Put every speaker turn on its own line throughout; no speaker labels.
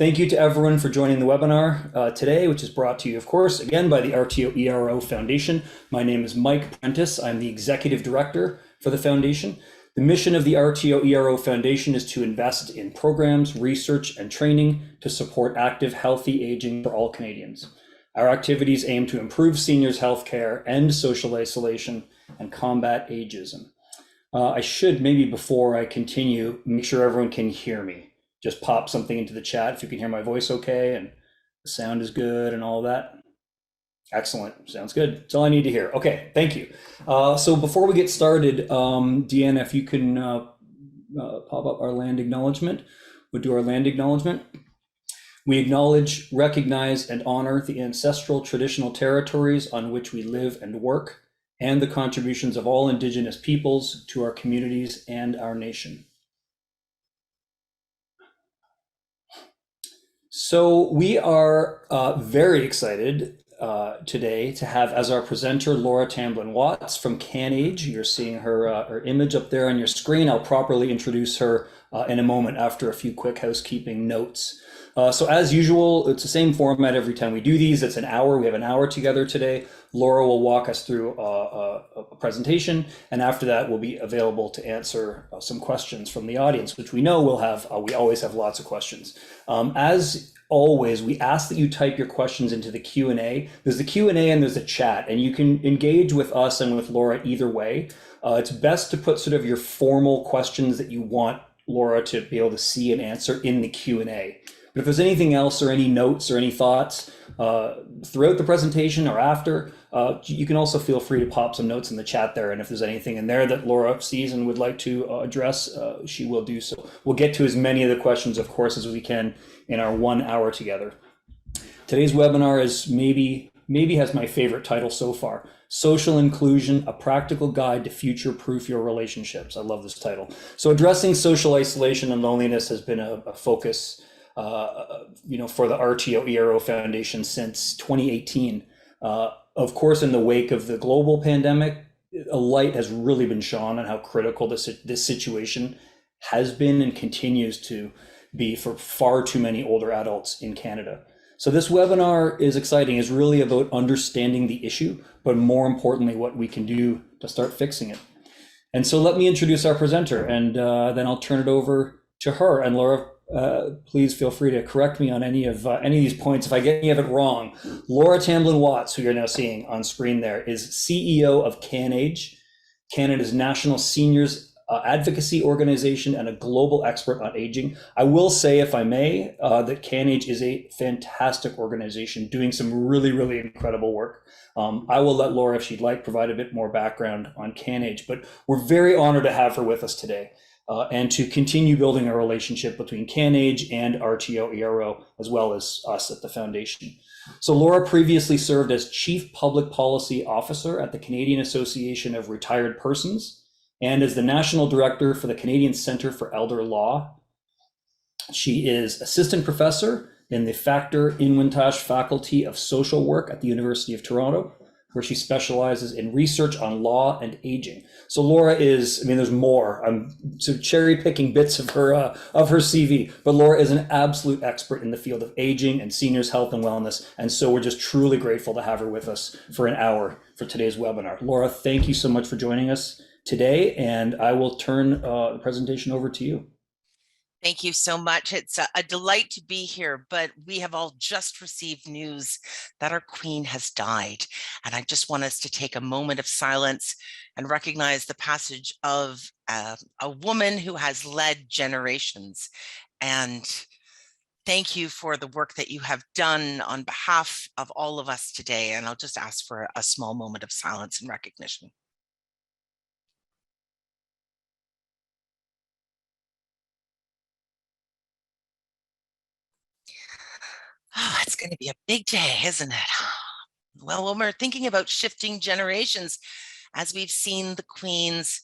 Thank you to everyone for joining the webinar today, which is brought to you, of course, again by the RTOERO Foundation. My name is Mike Prentice. I'm the Executive Director for the Foundation. The mission of the RTOERO Foundation is to invest in programs, research, and training to support active, healthy aging for all Canadians. Our activities aim to improve seniors' health care, end social isolation, and combat ageism. I should, maybe before I continue, make sure everyone can hear me. Just pop something into the chat if you can hear my voice okay and the sound is good and all that. Excellent, sounds good. That's all I need to hear. Okay, thank you. So before we get started, Deanna, if you can pop up our land acknowledgement, we'll do our land acknowledgement. We acknowledge, recognize, and honor the ancestral traditional territories on which we live and work, and the contributions of all Indigenous peoples to our communities and our nation. So we are very excited today to have as our presenter Laura Tamblyn Watts from CanAge. You're seeing her image up there on your screen. I'll properly introduce her in a moment after a few quick housekeeping notes. So as usual, it's the same format every time we do these. It's an hour. We have an hour together today. Laura will walk us through a presentation, and after that we'll be available to answer some questions from the audience, which we know we'll have. We always have lots of questions. As always, we ask that you type your questions into the Q&A. There's the Q&A and there's a chat, and you can engage with us and with Laura either way. It's best to put sort of your formal questions that you want Laura to be able to see and answer in the Q&A. But if there's anything else or any notes or any thoughts throughout the presentation or after, you can also feel free to pop some notes in the chat there. And if there's anything in there that Laura sees and would like to address, she will do so. We'll get to as many of the questions, of course, as we can in our 1 hour together. Today's webinar is maybe has my favorite title so far: Social Inclusion, a Practical Guide to Future-Proof Your Relationships. I love this title. So addressing social isolation and loneliness has been a focus for the RTOERO Foundation since 2018. Of course, in the wake of the global pandemic, a light has really been shone on how critical this situation has been and continues to be for far too many older adults in Canada. So this webinar is exciting. It's really about understanding the issue, but more importantly, what we can do to start fixing it. And so let me introduce our presenter, and then I'll turn it over to her. And Laura, please feel free to correct me on any of these points if I get any of it wrong. Laura Tamblyn Watts, who you're now seeing on screen there, is CEO of CanAge, Canada's national seniors advocacy organization and a global expert on aging. I will say, if I may, that CanAge is a fantastic organization doing some really, really incredible work. I will let Laura, if she'd like, provide a bit more background on CanAge, but we're very honored to have her with us today. And to continue building a relationship between CanAge and RTOERO, as well as us at the Foundation. So Laura previously served as Chief Public Policy Officer at the Canadian Association of Retired Persons and as the National Director for the Canadian Centre for Elder Law. She is Assistant Professor in the Factor Inwintash Faculty of Social Work at the University of Toronto, where she specializes in research on law and aging. So Laura is, there's more. I'm sort of cherry picking bits of her CV, but Laura is an absolute expert in the field of aging and seniors' health and wellness. And so we're just truly grateful to have her with us for an hour for today's webinar. Laura, thank you so much for joining us today, and I will turn the presentation over to you.
Thank you so much. It's a delight to be here, but we have all just received news that our Queen has died. And I just want us to take a moment of silence and recognize the passage of a woman who has led generations. And thank you for the work that you have done on behalf of all of us today. And I'll just ask for a small moment of silence and recognition. Oh, it's going to be a big day, isn't it? Well, when we're thinking about shifting generations, as we've seen the Queen's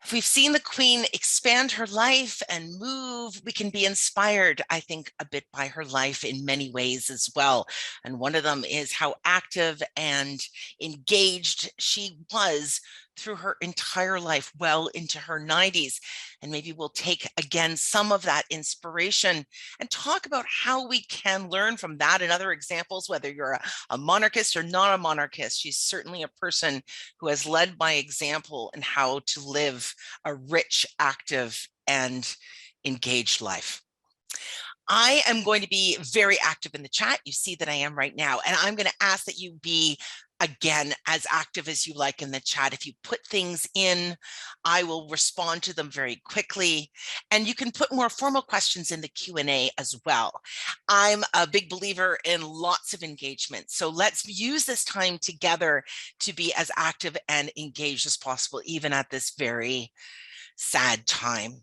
If we've seen the Queen expand her life and move, we can be inspired, I think, a bit by her life in many ways as well. And one of them is how active and engaged she was through her entire life, well into her 90s. And maybe we'll take again some of that inspiration and talk about how we can learn from that and other examples, whether you're a monarchist or not a monarchist. She's certainly a person who has led by example in how to live a rich, active, and engaged life. I am going to be very active in the chat. You see that I am right now, and I'm going to ask that you be, again, as active as you like in the chat. If you put things in, I will respond to them very quickly, and you can put more formal questions in the Q&A as well. I'm a big believer in lots of engagement, so let's use this time together to be as active and engaged as possible, even at this very sad time.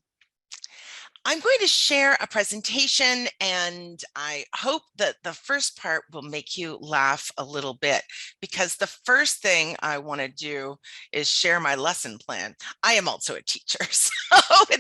I'm going to share a presentation, and I hope that the first part will make you laugh a little bit, because the first thing I want to do is share my lesson plan. I am also a teacher, so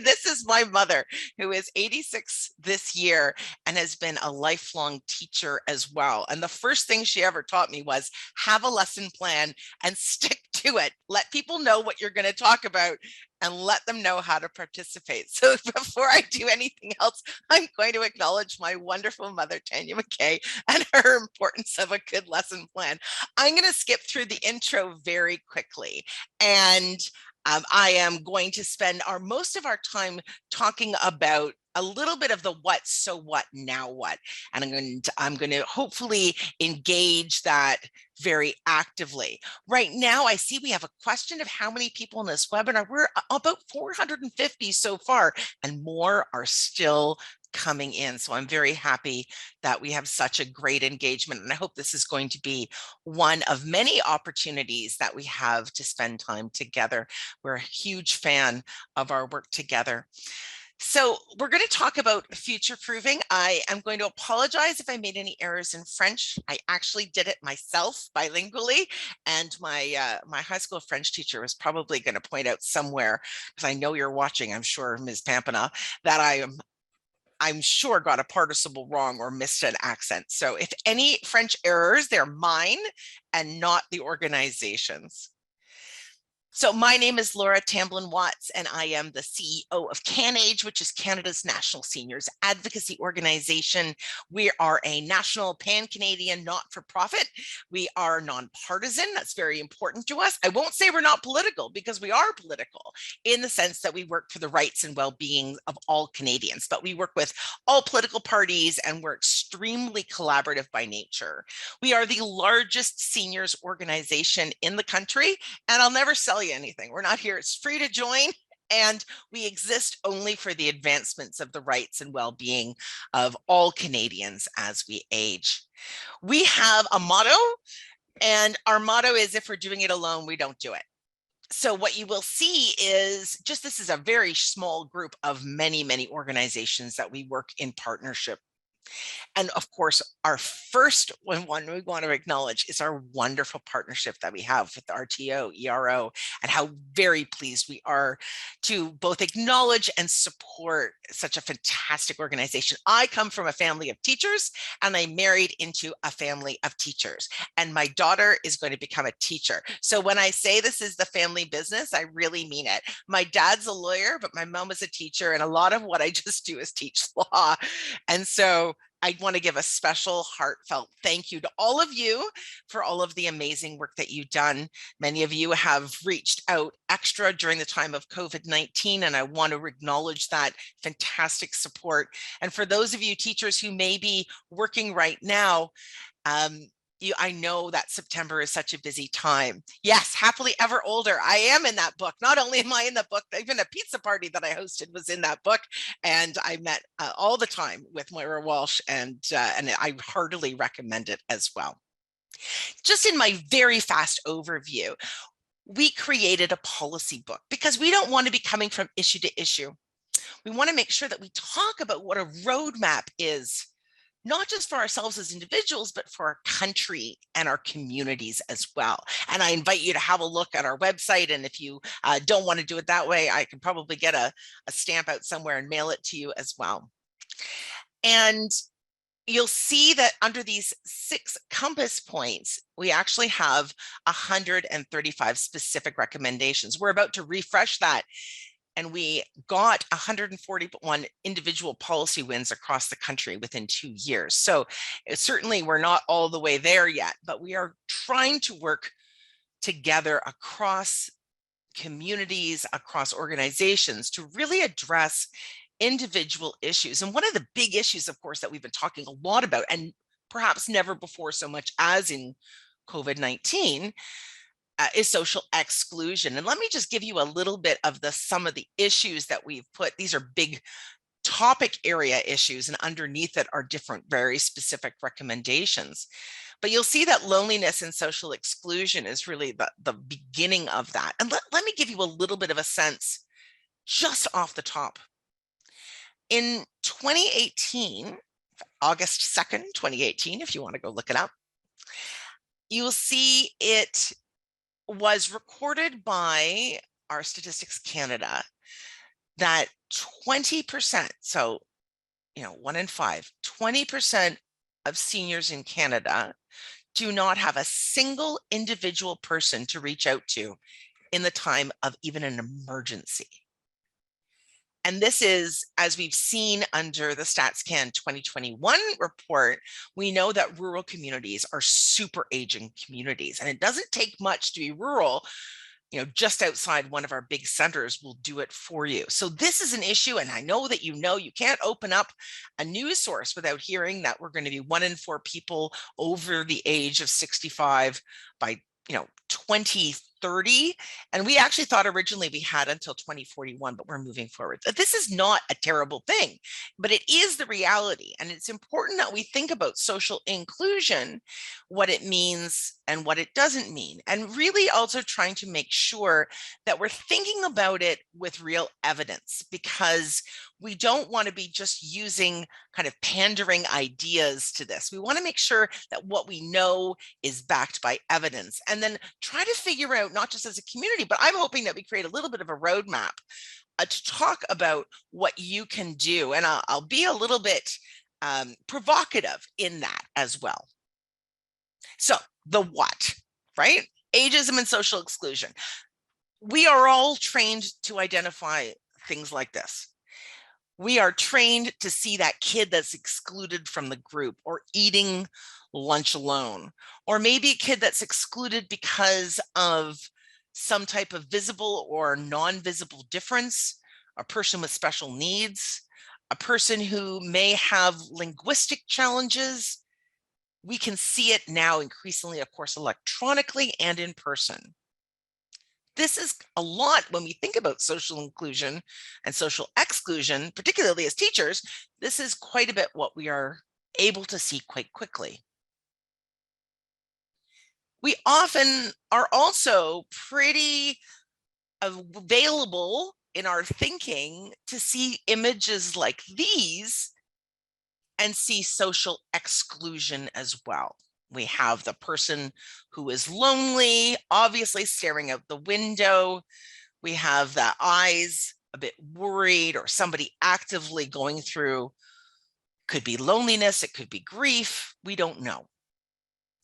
this is my mother, who is 86 this year and has been a lifelong teacher as well. And the first thing she ever taught me was have a lesson plan and stick to it. Let people know what you're going to talk about and let them know how to participate. So before I do anything else, I'm going to acknowledge my wonderful mother, Tanya McKay, and her importance of a good lesson plan. I'm going to skip through the intro very quickly, and I am going to spend most of our time talking about a little bit of the what, so what, now what, and I'm going to hopefully engage that very actively. Right now, I see we have a question of how many people in this webinar. We're about 450 so far, and more are still coming in. So I'm very happy that we have such a great engagement, and I hope this is going to be one of many opportunities that we have to spend time together. We're a huge fan of our work together. So we're going to talk about future proofing. I am going to apologize if I made any errors in French. I actually did it myself bilingually, and my my high school French teacher was probably going to point out somewhere, because I know you're watching, I'm sure, Ms. Pampina, that I'm sure got a participle wrong or missed an accent. So if any French errors, they're mine and not the organization's. So my name is Laura Tamblyn Watts, and I am the CEO of CanAge, which is Canada's national seniors advocacy organization. We are a national pan-Canadian not-for-profit. We are nonpartisan. That's very important to us. I won't say we're not political, because we are political in the sense that we work for the rights and well-being of all Canadians, but we work with all political parties, and we're extremely collaborative by nature. We are the largest seniors organization in the country, and I'll never sell you anything. We're not here. It's free to join, and we exist only for the advancements of the rights and well-being of all Canadians as we age. We have a motto, and our motto is, if we're doing it alone, we don't do it. So what you will see is just, this is a very small group of many, many organizations that we work in partnership. And of course, our first one we want to acknowledge is our wonderful partnership that we have with RTOERO, and how very pleased we are to both acknowledge and support such a fantastic organization. I come from a family of teachers, and I married into a family of teachers, and my daughter is going to become a teacher. So when I say this is the family business, I really mean it. My dad's a lawyer, but my mom is a teacher, and a lot of what I just do is teach law. And so I want to give a special heartfelt thank you to all of you for all of the amazing work that you've done. Many of you have reached out extra during the time of COVID-19, and I want to acknowledge that fantastic support. And for those of you teachers who may be working right now, I know that September is such a busy time. Yes, Happily Ever Older. I am in that book. Not only am I in the book, even a pizza party that I hosted was in that book. And I met all the time with Moira Walsh, and I heartily recommend it as well. Just in my very fast overview, we created a policy book because we don't want to be coming from issue to issue. We want to make sure that we talk about what a roadmap is, not just for ourselves as individuals, but for our country and our communities as well. And I invite you to have a look at our website. And if you don't want to do it that way, I can probably get a stamp out somewhere and mail it to you as well. And you'll see that under these 6 compass points, we actually have 135 specific recommendations. We're about to refresh that, and we got 141 individual policy wins across the country within 2 years. So certainly we're not all the way there yet, but we are trying to work together across communities, across organizations to really address individual issues. And one of the big issues, of course, that we've been talking a lot about, and perhaps never before so much as in COVID-19, is social exclusion. And let me just give you a little bit of some of the issues that we've put. These are big topic area issues, and underneath it are different, very specific recommendations. But you'll see that loneliness and social exclusion is really the beginning of that. And let me give you a little bit of a sense just off the top. In 2018, August 2nd, 2018, if you want to go look it up, you will see it was recorded by our Statistics Canada that 20%, so 1 in 5, 20% of seniors in Canada do not have a single individual person to reach out to in the time of even an emergency. And this is, as we've seen under the StatsCan 2021 report, we know that rural communities are super aging communities, and it doesn't take much to be rural. Just outside one of our big centers will do it for you. So this is an issue, and I know that you can't open up a news source without hearing that we're going to be 1 in 4 people over the age of 65 by 2030. And we actually thought originally we had until 2041, but we're moving forward. This is not a terrible thing, but it is the reality. And it's important that we think about social inclusion, what it means and what it doesn't mean, and really also trying to make sure that we're thinking about it with real evidence, because we don't want to be just using kind of pandering ideas to this. We want to make sure that what we know is backed by evidence, and then try to figure out, not just as a community, but I'm hoping that we create a little bit of a roadmap to talk about what you can do. And I'll be a little bit provocative in that as well. So the what, right? Ageism and social exclusion. We are all trained to identify things like this. We are trained to see that kid that's excluded from the group, or eating lunch alone, or maybe a kid that's excluded because of some type of visible or non-visible difference, a person with special needs, a person who may have linguistic challenges. We can see it now increasingly, of course, electronically and in person. This is a lot when we think about social inclusion and social exclusion, particularly as teachers. This is quite a bit what we are able to see quite quickly. We often are also pretty available in our thinking to see images like these and see social exclusion as well. We have the person who is lonely, obviously staring out the window. We have the eyes a bit worried, or somebody actively going through, could be loneliness, it could be grief, we don't know.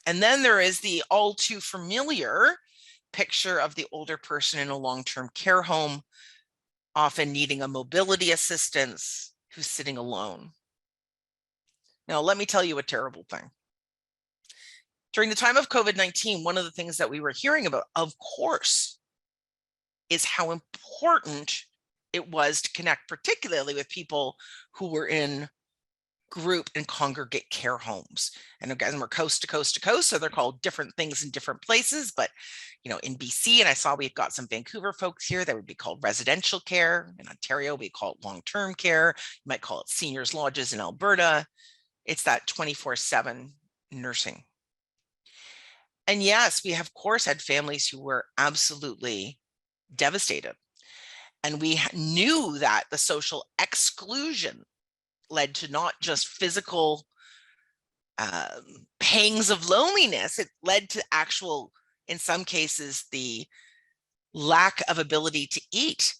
And then there is the all too familiar picture of the older person in a long-term care home, often needing a mobility assistance, who's sitting alone. Now, let me tell you a terrible thing. During the time of COVID-19, one of the things that we were hearing about, of course, is how important it was to connect, particularly with people who were in group and congregate care homes. And again, we're coast to coast to coast, so they're called different things in different places. But in BC, and I saw we've got some Vancouver folks here, that would be called residential care. In Ontario, we call it long-term care. You might call it seniors lodges in Alberta. It's that 24/7 nursing. And yes, we have, of course, had families who were absolutely devastated. And we knew that the social exclusion led to not just physical pangs of loneliness, it led to actual, in some cases, the lack of ability to eat.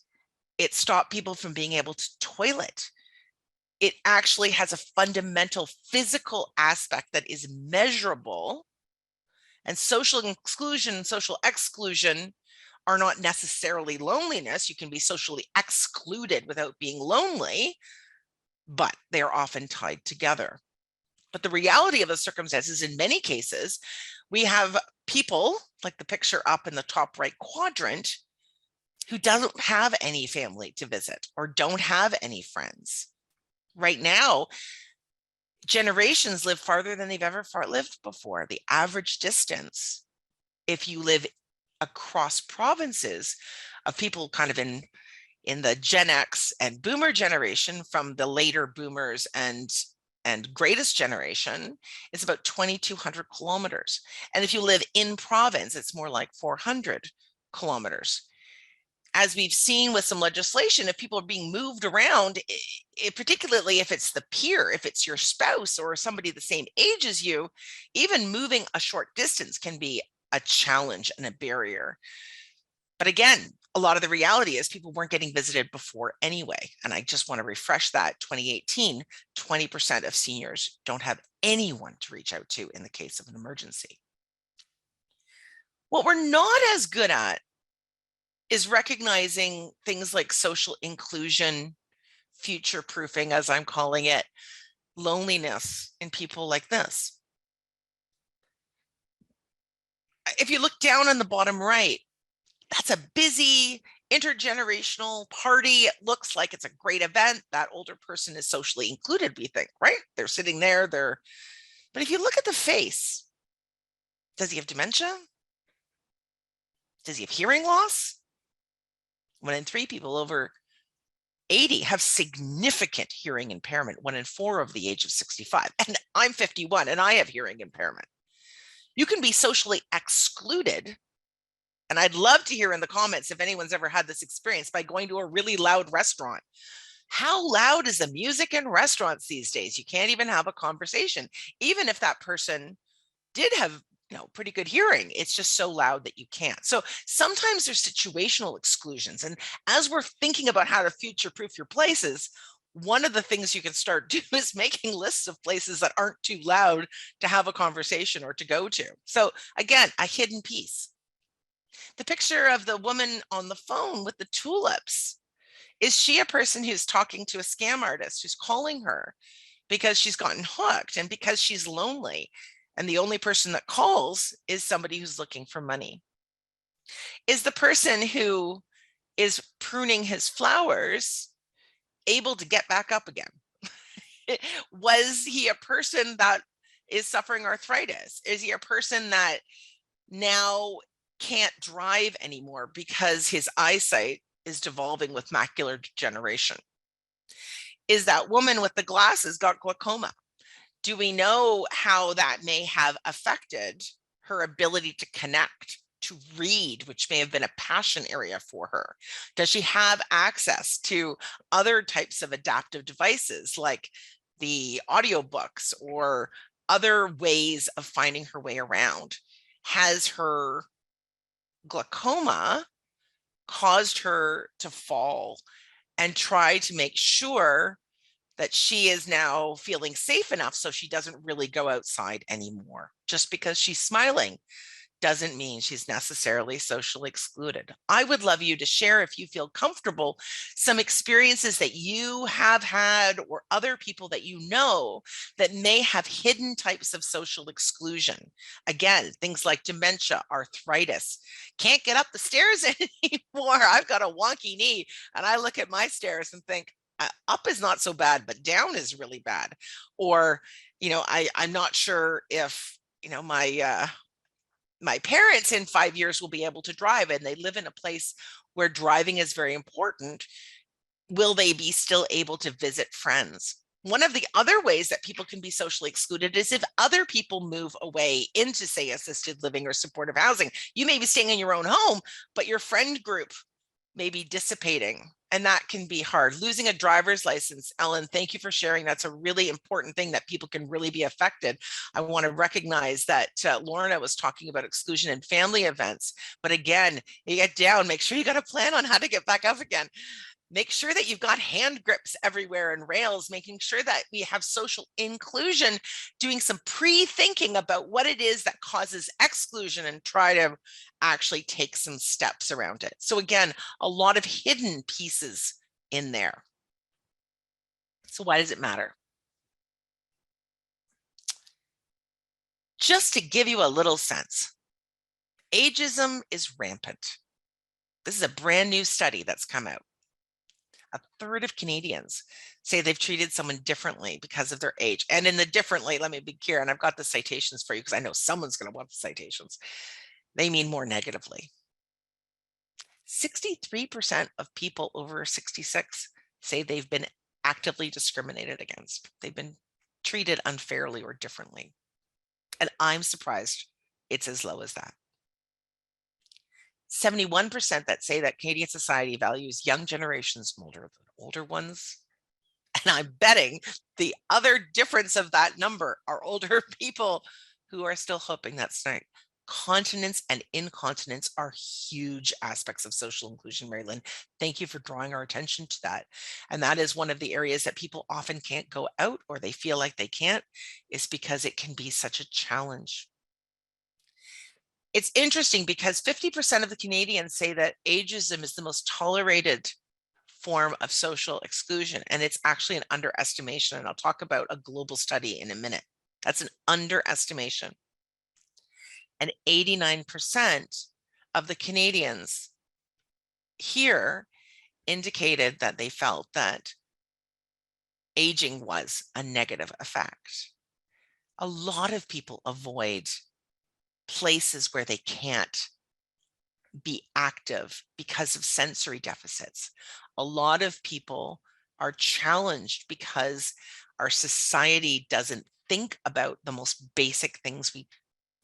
It stopped people from being able to toilet. it actually has a fundamental physical aspect that is measurable. And social inclusion and social exclusion are not necessarily loneliness. You can be socially excluded without being lonely, but they are often tied together. But the reality of the circumstances, in many cases, we have people like the picture up in the top right quadrant who don't have any family to visit or don't have any friends. Right now, generations live farther than they've ever lived before. The average distance, if you live across provinces of people kind of in the Gen X and Boomer generation, from the later Boomers and greatest generation, it's about 2,200 kilometers. And if you live in province, it's more like 400 kilometers. As we've seen with some legislation, if people are being moved around, particularly if it's the peer, if it's your spouse or somebody the same age as you, even moving a short distance can be a challenge and a barrier. But again, a lot of the reality is people weren't getting visited before anyway. And I just want to refresh that. 2018, 20% of seniors don't have anyone to reach out to in the case of an emergency. What we're not as good at is recognizing things like social inclusion, future proofing, as I'm calling it, loneliness in people like this. If you look down on the bottom right, that's a busy intergenerational party. It looks like it's a great event. That older person is socially included, we think, right? They're sitting there, but if you look at the face, does he have dementia? Does he have hearing loss? 1 in 3 people over 80 have significant hearing impairment, 1 in 4 over the age of 65. And I'm 51 and I have hearing impairment. You can be socially excluded. And I'd love to hear in the comments if anyone's ever had this experience by going to a really loud restaurant. How loud is the music in restaurants these days? You can't even have a conversation, even if that person did have pretty good hearing. It's just so loud that you can't. So sometimes there's situational exclusions. And as we're thinking about how to future-proof your places, one of the things you can start doing is making lists of places that aren't too loud to have a conversation or to go to. So again, a hidden piece. The picture of the woman on the phone with the tulips, is she a person who's talking to a scam artist who's calling her because she's gotten hooked and because she's lonely? And the only person that calls is somebody who's looking for money. Is the person who is pruning his flowers able to get back up again? Was he a person that is suffering arthritis? Is he a person that now can't drive anymore because his eyesight is devolving with macular degeneration? Is that woman with the glasses got glaucoma? Do we know how that may have affected her ability to connect, to read, which may have been a passion area for her? Does she have access to other types of adaptive devices like the audiobooks or other ways of finding her way around? Has her glaucoma caused her to fall and try to make sure that she is now feeling safe enough so she doesn't really go outside anymore? Just because she's smiling doesn't mean she's necessarily socially excluded. I would love you to share, if you feel comfortable, some experiences that you have had or other people that you know that may have hidden types of social exclusion. Again, things like dementia, arthritis, can't get up the stairs anymore. I've got a wonky knee and I look at my stairs and think, up is not so bad, but down is really bad. Or, I'm not sure if, my parents in 5 years will be able to drive, and they live in a place where driving is very important. Will they be still able to visit friends? One of the other ways that people can be socially excluded is if other people move away into, say, assisted living or supportive housing. You may be staying in your own home, but your friend group may be dissipating, and that can be hard. Losing a driver's license, Ellen, thank you for sharing. That's a really important thing that people can really be affected. I want to recognize that Lorna was talking about exclusion in family events, but again, you get down, make sure you got a plan on how to get back up again. Make sure that you've got hand grips everywhere and rails, making sure that we have social inclusion, doing some pre-thinking about what it is that causes exclusion and try to actually take some steps around it. So again, a lot of hidden pieces in there. So why does it matter? Just to give you a little sense, ageism is rampant. This is a brand new study that's come out. A third of Canadians say they've treated someone differently because of their age. And in the differently, let me be clear, and I've got the citations for you because I know someone's going to want the citations. They mean more negatively. 63% of people over 66 say they've been actively discriminated against. They've been treated unfairly or differently. And I'm surprised it's as low as that. 71% that say that Canadian society values young generations more than older ones. And I'm betting the other difference of that number are older people who are still hoping that's right. Continence and incontinence are huge aspects of social inclusion, Marilyn. Thank you for drawing our attention to that. And that is one of the areas that people often can't go out, or they feel like they can't, is because it can be such a challenge. It's interesting because 50% of the Canadians say that ageism is the most tolerated form of social exclusion, and it's actually an underestimation. And I'll talk about a global study in a minute. That's an underestimation. And 89% of the Canadians here indicated that they felt that aging was a negative effect. A lot of people avoid places where they can't be active because of sensory deficits. A lot of people are challenged because our society doesn't think about the most basic things we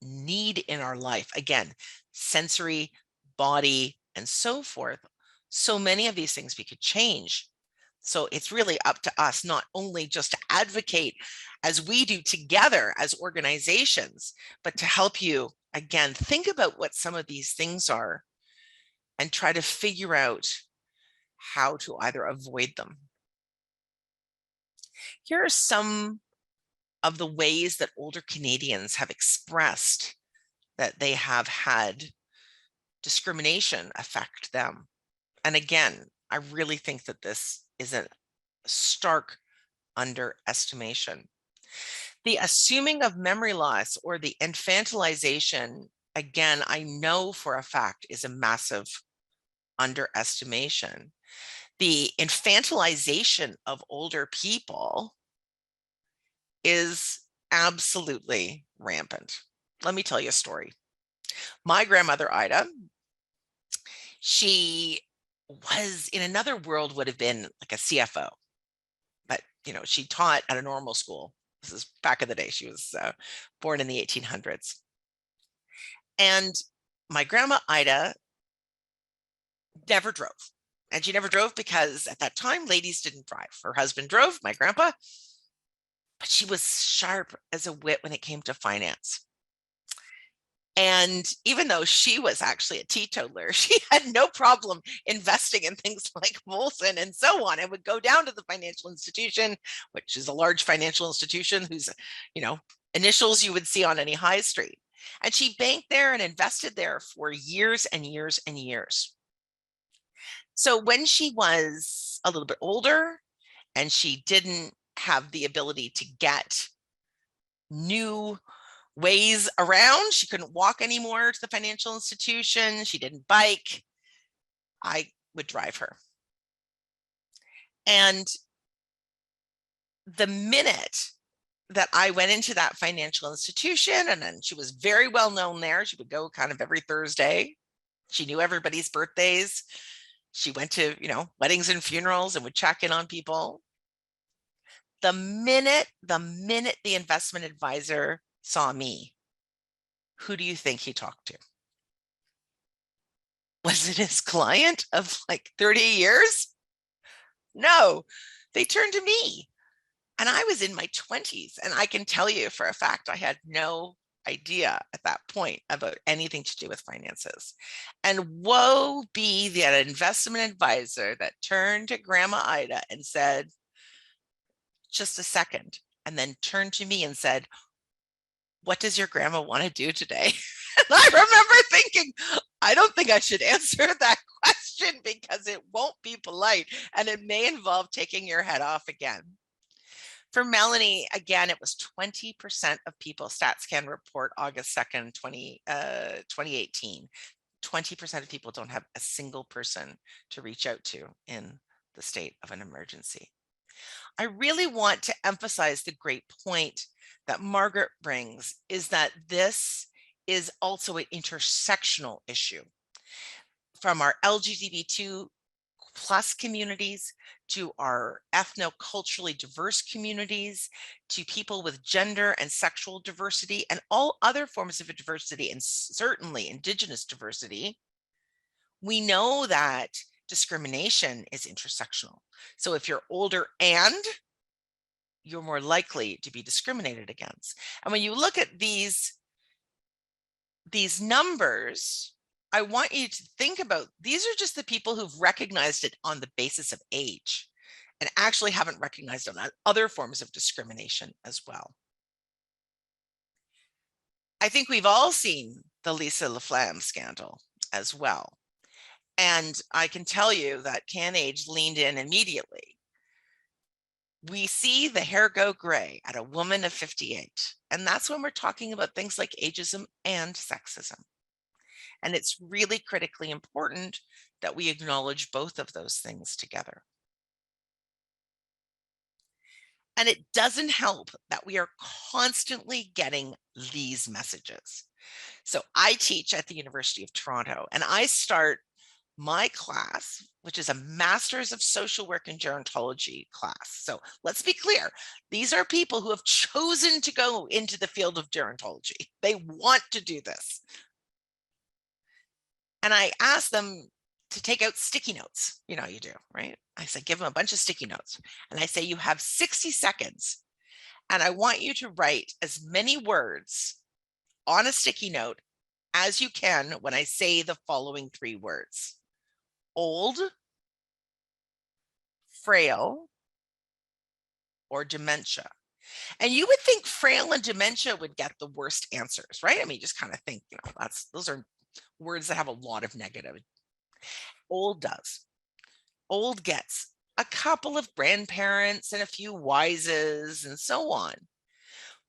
need in our life. Again, sensory, body, and so forth. So many of these things we could change. So it's really up to us, not only just to advocate as we do together as organizations, but to help you, again, think about what some of these things are and try to figure out how to either avoid them. Here are some of the ways that older Canadians have expressed that they have had discrimination affect them. And again, I really think that this is a stark underestimation. The assuming of memory loss or the infantilization, again, I know for a fact is a massive underestimation. The infantilization of older people is absolutely rampant. Let me tell you a story. My grandmother, Ida, she was in another world, would have been like a CFO, but she taught at a normal school. This is back in the day. She was born in the 1800s. And my grandma, Ida, never drove. And she never drove because at that time, ladies didn't drive. Her husband drove, my grandpa, but she was sharp as a whip when it came to finance. And even though she was actually a teetotaler, she had no problem investing in things like Molson and so on, and would go down to the financial institution, which is a large financial institution whose, initials you would see on any high street. And she banked there and invested there for years and years and years. So when she was a little bit older and she didn't have the ability to get new ways around, she couldn't walk anymore to the financial institution, she didn't bike, I would drive her. And the minute that I went into that financial institution, and then she was very well known there, she would go kind of every Thursday, she knew everybody's birthdays, she went to weddings and funerals and would check in on people. The minute the investment advisor saw me, who do you think he talked to? Was it his client of like 30 years? No, they turned to me. And I was in my 20s. And I can tell you for a fact, I had no idea at that point about anything to do with finances. And woe be the investment advisor that turned to Grandma Ida and said, just a second, and then turned to me and said, what does your grandma want to do today? And I remember thinking, I don't think I should answer that question because it won't be polite and it may involve taking your head off again. For Melanie, again, it was 20% of people, StatsCan report August 2nd, 2018. 20% of people don't have a single person to reach out to in the state of an emergency. I really want to emphasize the great point that Margaret brings, is that this is also an intersectional issue. From our LGBTQ+ communities to our ethno-culturally diverse communities, to people with gender and sexual diversity and all other forms of diversity, and certainly Indigenous diversity, we know that discrimination is intersectional. So if you're older and you're more likely to be discriminated against. And when you look at these numbers, I want you to think about, these are just the people who've recognized it on the basis of age and actually haven't recognized it on other forms of discrimination as well. I think we've all seen the Lisa LaFlamme scandal as well. And I can tell you that CanAge leaned in immediately. We see the hair go gray at a woman of 58. And that's when we're talking about things like ageism and sexism. And it's really critically important that we acknowledge both of those things together. And it doesn't help that we are constantly getting these messages. So I teach at the University of Toronto, and I start my class, which is a Master's of Social Work and Gerontology class. So let's be clear. These are people who have chosen to go into the field of gerontology. They want to do this. And I ask them to take out sticky notes. You know, you do, right? I say, give them a bunch of sticky notes. And I say, you have 60 seconds. And I want you to write as many words on a sticky note as you can when I say the following 3 words: old, frail, or dementia. And you would think frail and dementia would get the worst answers, right? I mean, just kind of think, you know, those are words that have a lot of negative. Old does. Old gets a couple of grandparents and a few wises and so on.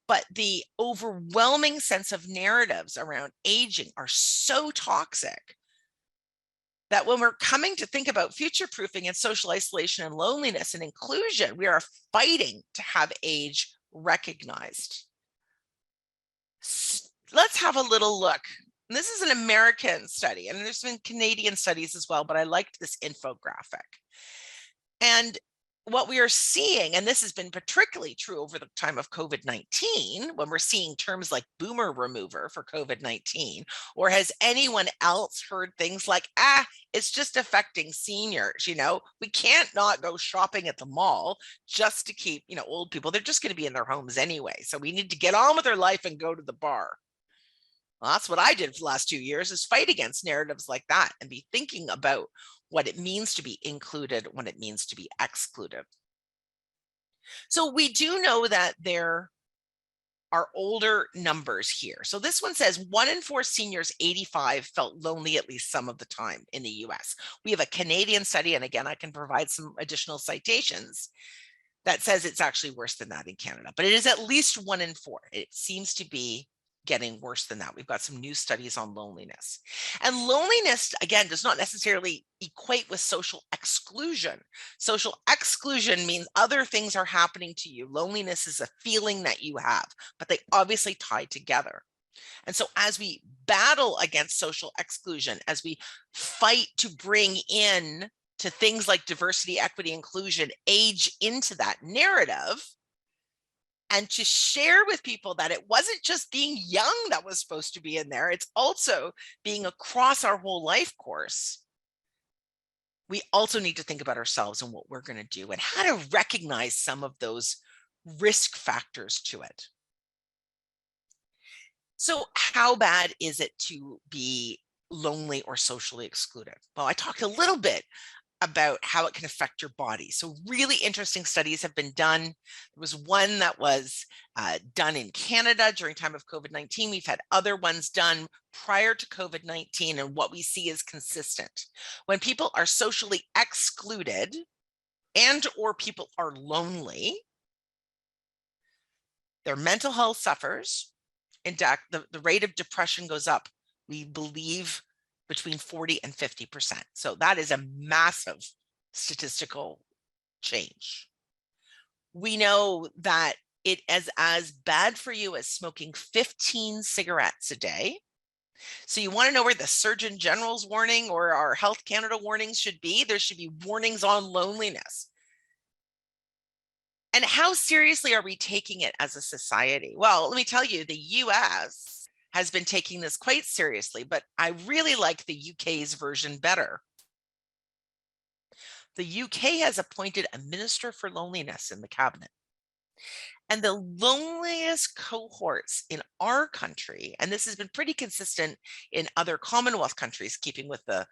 But the overwhelming sense of narratives around aging are so toxic that when we're coming to think about future proofing and social isolation and loneliness and inclusion, we are fighting to have age recognized. Let's have a little look. And this is an American study, and there's been Canadian studies as well, but I liked this infographic. And what we are seeing, and this has been particularly true over the time of COVID-19, when we're seeing terms like boomer remover for COVID-19, or has anyone else heard things like, it's just affecting seniors, you know, we can't not go shopping at the mall just to keep, you know, old people, they're just going to be in their homes anyway. So we need to get on with their life and go to the bar. Well, that's what I did for the last 2 years, is fight against narratives like that and be thinking about what it means to be included, when it means to be excluded. So we do know that there are older numbers here. So this one says 1 in 4 seniors 85 felt lonely at least some of the time in the US. We have a Canadian study, and again, I can provide some additional citations, that says it's actually worse than that in Canada, but it is at least 1 in 4. It seems to be getting worse than that. We've got some new studies on loneliness. And loneliness, again, does not necessarily equate with social exclusion. Social exclusion means other things are happening to you. Loneliness is a feeling that you have, but they obviously tie together. And so as we battle against social exclusion, as we fight to bring in to things like diversity, equity, inclusion, age into that narrative, and to share with people that it wasn't just being young that was supposed to be in there, it's also being across our whole life course. We also need to think about ourselves and what we're going to do and how to recognize some of those risk factors to it. So how bad is it to be lonely or socially excluded? Well, I talked a little bit about how it can affect your body. So really interesting studies have been done. There was one that was done in Canada during time of COVID-19. We've had other ones done prior to COVID-19, and what we see is consistent. When people are socially excluded and or people are lonely, their mental health suffers. In fact, the rate of depression goes up, we believe, between 40 and 50%. So that is a massive statistical change. We know that it is as bad for you as smoking 15 cigarettes a day. So you want to know where the Surgeon General's warning or our Health Canada warnings should be? There should be warnings on loneliness. And how seriously are we taking it as a society? Well, let me tell you, the US has been taking this quite seriously, but I really like the UK's version better. The UK has appointed a minister for loneliness in the cabinet. And the loneliest cohorts in our country, and this has been pretty consistent in other Commonwealth countries, keeping with the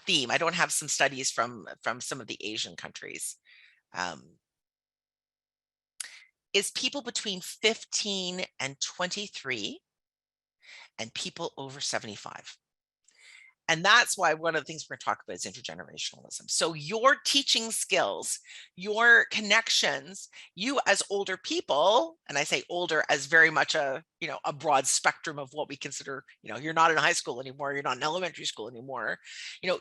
theme. I don't have some studies from some of the Asian countries. Is people between 15 and 23 and people over 75. And that's why one of the things we're going to talk about is intergenerationalism. So your teaching skills, your connections, you as older people, and I say older as very much a broad spectrum of what we consider, you're not in high school anymore, you're not in elementary school anymore.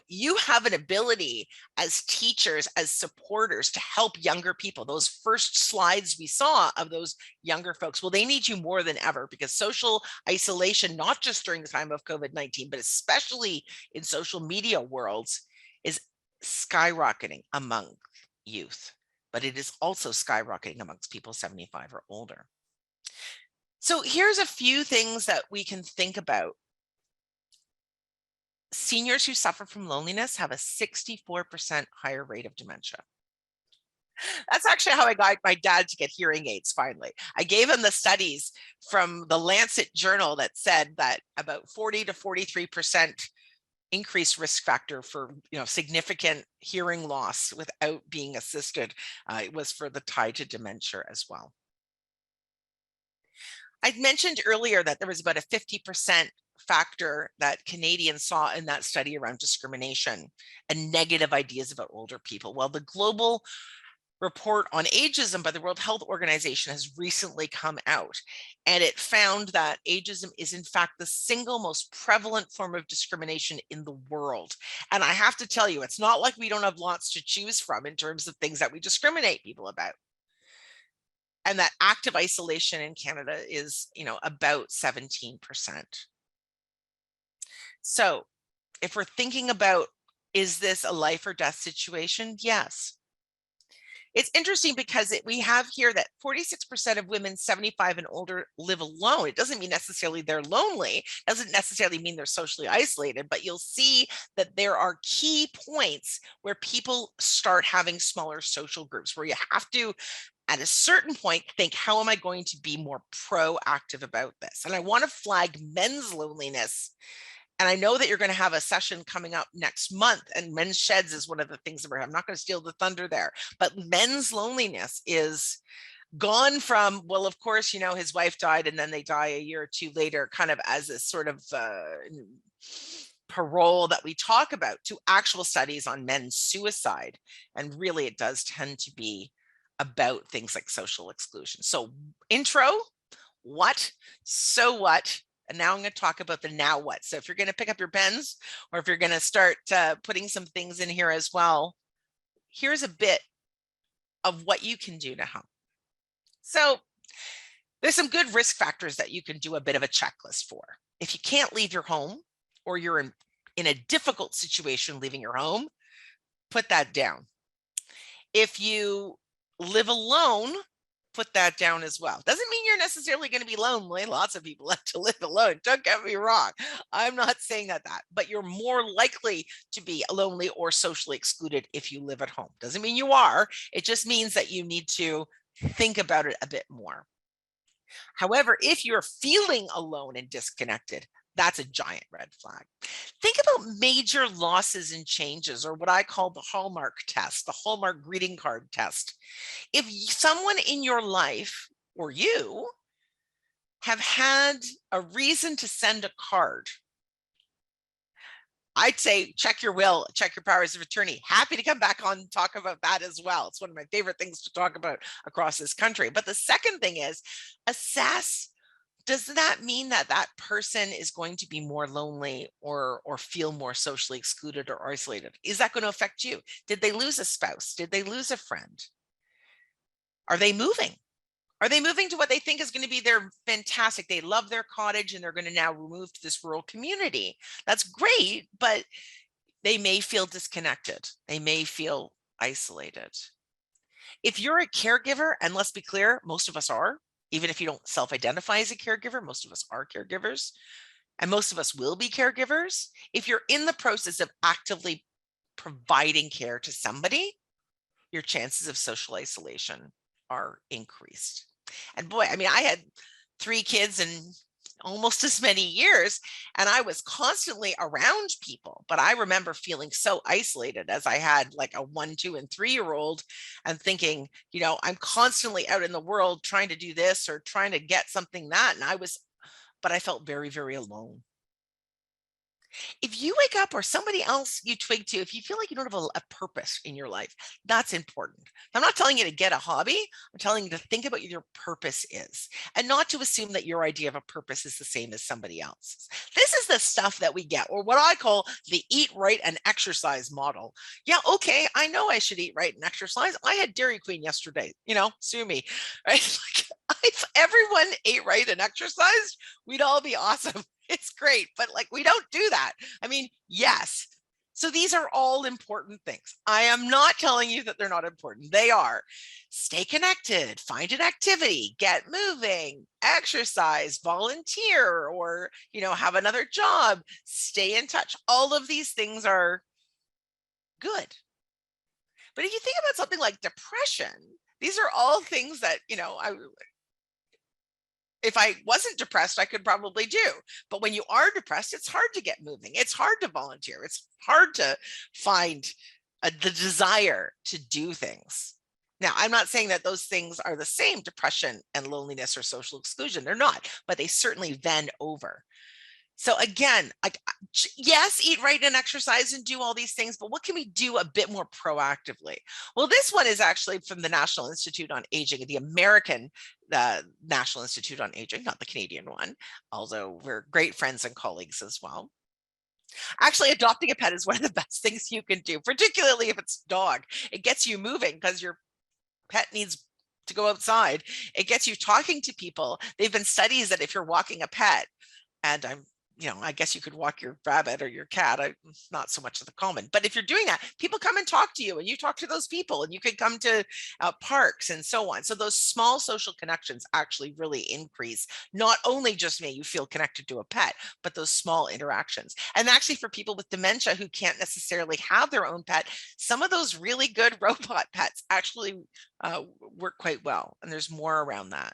You have an ability as teachers, as supporters to help younger people. Those first slides we saw of those younger folks, well, they need you more than ever, because social isolation, not just during the time of COVID-19, but especially in social media worlds, is skyrocketing among youth, but it is also skyrocketing amongst people 75 or older. So here's a few things that we can think about. Seniors who suffer from loneliness have a 64% higher rate of dementia. That's actually how I got my dad to get hearing aids finally. I gave him the studies from the Lancet journal that said that about 40 to 43% increased risk factor for significant hearing loss without being assisted. It was for the tie to dementia as well. I mentioned earlier that there was about a 50% factor that Canadians saw in that study around discrimination and negative ideas about older people. Well, the global report on ageism by the World Health Organization has recently come out, and it found that ageism is in fact the single most prevalent form of discrimination in the world. And I have to tell you, it's not like we don't have lots to choose from in terms of things that we discriminate people about. And that active isolation in Canada is, about 17%. So if we're thinking about, is this a life or death situation? Yes. It's interesting because we have here that 46% of women 75 and older live alone. It doesn't mean necessarily they're lonely, it doesn't necessarily mean they're socially isolated, but you'll see that there are key points where people start having smaller social groups, where you have to, at a certain point, think, how am I going to be more proactive about this? And I want to flag men's loneliness. And I know that you're going to have a session coming up next month, and men's sheds is one of the things that I'm not going to steal the thunder there, but men's loneliness is gone from, well, of course, his wife died and then they die a year or two later, kind of as a sort of parole that we talk about, to actual studies on men's suicide. And really, it does tend to be about things like social exclusion. So intro, what, so what? And now I'm going to talk about the now what. So if you're going to pick up your pens, or if you're going to start putting some things in here as well, here's a bit of what you can do to help. So there's some good risk factors that you can do a bit of a checklist for. If you can't leave your home, or you're in a difficult situation leaving your home, put that down. If you live alone, put that down as well. Doesn't mean you're necessarily going to be lonely. Lots of people like to live alone. Don't get me wrong. I'm not saying that, but you're more likely to be lonely or socially excluded if you live at home. Doesn't mean you are. It just means that you need to think about it a bit more. However, if you're feeling alone and disconnected, that's a giant red flag. Think about major losses and changes, or what I call the Hallmark test, the Hallmark greeting card test. If someone in your life or you have had a reason to send a card, I'd say check your will, check your powers of attorney. Happy to come back on and talk about that as well. It's one of my favorite things to talk about across this country. But the second thing is assess, does that mean that that person is going to be more lonely or feel more socially excluded or isolated? Is that going to affect you? Did they lose a spouse? Did they lose a friend? Are they moving? Are they moving to what they think is going to be their fantastic? They love their cottage and they're going to now move to this rural community. That's great, but they may feel disconnected. They may feel isolated. If you're a caregiver, and let's be clear, most of us are, even if you don't self-identify as a caregiver, most of us are caregivers, and most of us will be caregivers. If you're in the process of actively providing care to somebody, your chances of social isolation are increased. And boy, I mean, I had 3 kids in almost as many years, and I was constantly around people, but I remember feeling so isolated as I had like a 1, 2, and 3-year-old and thinking, you know, I'm constantly out in the world trying to do this or trying to get something that, but I felt very, very alone. If you wake up or somebody else you twig to, if you feel like you don't have a purpose in your life, that's important. I'm not telling you to get a hobby. I'm telling you to think about what your purpose is and not to assume that your idea of a purpose is the same as somebody else's. This is the stuff that we get, or what I call the eat right and exercise model. Yeah, okay, I know I should eat right and exercise. I had Dairy Queen yesterday, you know, sue me, right? If everyone ate right and exercised, we'd all be awesome. It's great, but like we don't do that. I mean, yes. So these are all important things. I am not telling you that they're not important. They are. Stay connected, find an activity, get moving, exercise, volunteer, or, you know, have another job, stay in touch. All of these things are good. But if you think about something like depression, these are all things that, you know, if I wasn't depressed, I could probably do. But when you are depressed, it's hard to get moving. It's hard to volunteer. It's hard to find the desire to do things. Now, I'm not saying that those things are the same, depression and loneliness or social exclusion. They're not, but they certainly vend over. So again, yes, eat right and exercise and do all these things, but what can we do a bit more proactively? Well, this one is actually from the National Institute on Aging, the American National Institute on Aging, not the Canadian one, although we're great friends and colleagues as well. Actually, adopting a pet is one of the best things you can do, particularly if it's a dog. It gets you moving because your pet needs to go outside. It gets you talking to people. There've been studies that if you're walking a pet, and you know, I guess you could walk your rabbit or your cat, not so much of the common, but if you're doing that, people come and talk to you and you talk to those people and you can come to parks and so on. So those small social connections actually really increase, not only just make you feel connected to a pet, but those small interactions. And actually for people with dementia who can't necessarily have their own pet, some of those really good robot pets actually work quite well. And there's more around that.